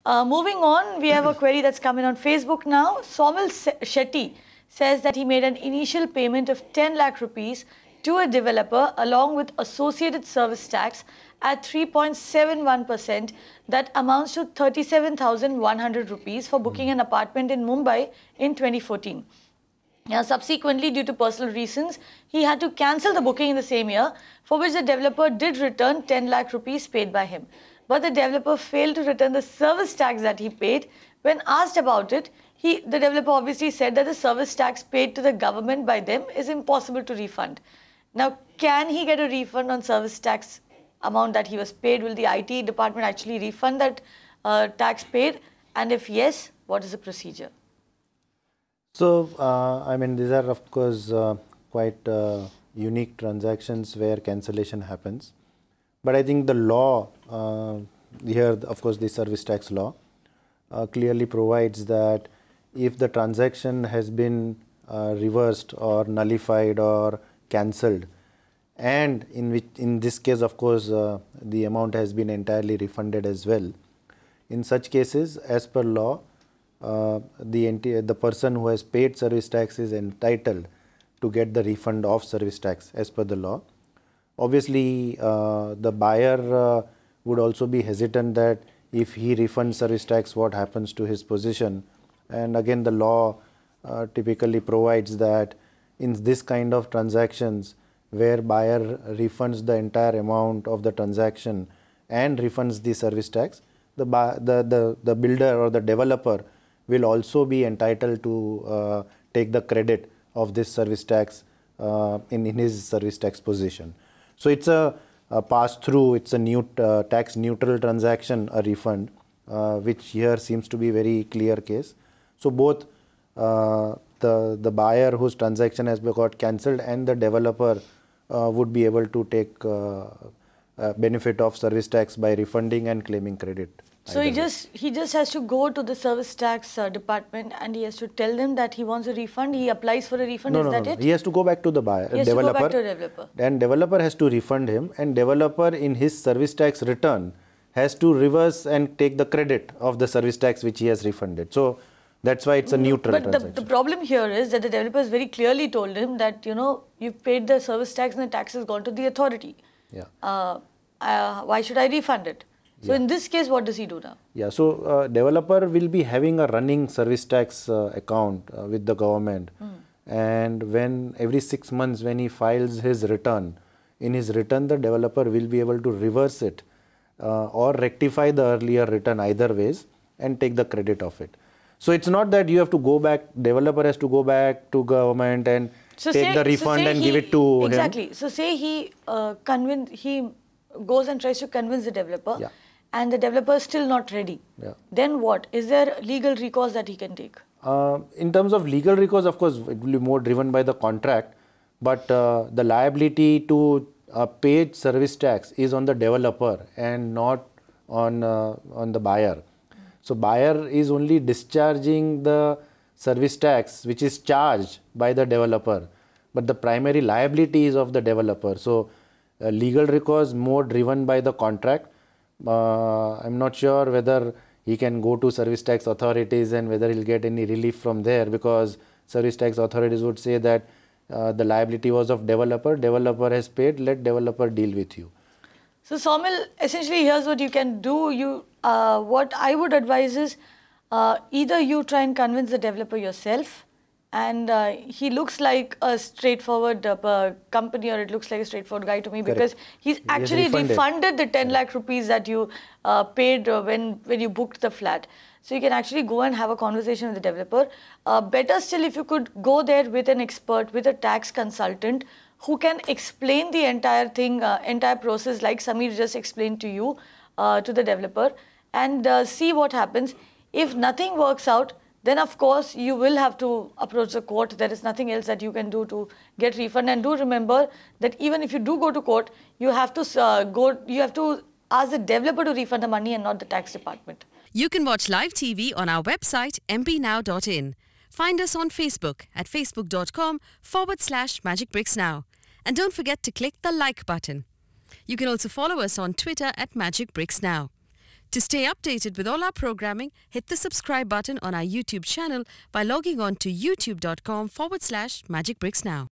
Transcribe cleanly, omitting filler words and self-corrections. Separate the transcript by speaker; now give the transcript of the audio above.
Speaker 1: Moving on, we have a query that's coming on Facebook now. Somil Shetty says that he made an initial payment of 10 lakh rupees to a developer along with associated service tax at 3.71%. That amounts to 37,100 rupees for booking an apartment in Mumbai in 2014. Now, subsequently, due to personal reasons, he had to cancel the booking in the same year, for which the developer did return 10 lakh rupees paid by him. But the developer failed to return the service tax that he paid. When asked about it, the developer obviously said that the service tax paid to the government by them is impossible to refund. Now, can he get a refund on service tax amount that he was paid? Will the IT department actually refund that tax paid? And if yes, what is the procedure?
Speaker 2: So, I mean, these are of course quite unique transactions where cancellation happens. But I think the law here, of course, the service tax law clearly provides that if the transaction has been reversed or nullified or cancelled, and in this case, of course, the amount has been entirely refunded as well. In such cases, as per law, the person who has paid service tax is entitled to get the refund of service tax as per the law. Obviously, the buyer would also be hesitant that if he refunds service tax, what happens to his position. And again, the law typically provides that in this kind of transactions where buyer refunds the entire amount of the transaction and refunds the service tax, the builder or the developer will also be entitled to take the credit of this service tax in his service tax position. So it's a pass-through, it's a tax neutral transaction, a refund, which here seems to be a very clear case. So both the buyer whose transaction has got cancelled and the developer would be able to take benefit of service tax by refunding and claiming credit.
Speaker 1: So he just has to go to the service tax department and he has to tell them that he wants a refund. He applies for a refund.
Speaker 2: Is that it? He has to go back to the buyer, developer.
Speaker 1: To go back to a developer.
Speaker 2: And developer has to refund him, and developer in his service tax return has to reverse and take the credit of the service tax which he has refunded. So that's why it's a neutral transaction.
Speaker 1: But the problem here is that the developer has very clearly told him that, you know, you've paid the service tax and the tax has gone to the authority.
Speaker 2: Yeah.
Speaker 1: Why should I refund it? So in this case, what does he do now?
Speaker 2: Yeah, so developer will be having a running service tax account with the government. And when every 6 months when he files his return, in his return the developer will be able to reverse it or rectify the earlier return either ways and take the credit of it. So it's not that you have to go back, developer has to go back to government and take the refund and give it to him.
Speaker 1: Exactly. So say he goes and tries to convince the developer.
Speaker 2: Yeah.
Speaker 1: And the developer is still not ready.
Speaker 2: Yeah.
Speaker 1: Then what? Is there legal recourse that he can take?
Speaker 2: In terms of legal recourse, of course, it will be more driven by the contract. But the liability to pay service tax is on the developer and not on the buyer. So buyer is only discharging the service tax which is charged by the developer. But the primary liability is of the developer. So legal recourse more driven by the contract. I'm not sure whether he can go to service tax authorities and whether he'll get any relief from there, because service tax authorities would say that the liability was of developer has paid, let developer deal with you.
Speaker 1: So Somil, essentially here's what you can do. What I would advise is either you try and convince the developer yourself, and he looks like a straightforward company, or it looks like a straightforward guy to me. Correct. Because he's actually refunded the 10 lakh rupees that you paid when you booked the flat. So you can actually go and have a conversation with the developer. Better still if you could go there with an expert, with a tax consultant who can explain the entire thing, entire process like Samir just explained to you, to the developer, and see what happens. If nothing works out, then of course you will have to approach the court. There is nothing else that you can do to get refund. And do remember that even if you do go to court, you have to ask the developer to refund the money and not the tax department.
Speaker 3: You can watch live TV on our website mpnow.in. Find us on Facebook at facebook.com/magicbricksnow. And don't forget to click the like button. You can also follow us on Twitter at magicbricksnow. To stay updated with all our programming, hit the subscribe button on our YouTube channel by logging on to youtube.com/magicbricksnow.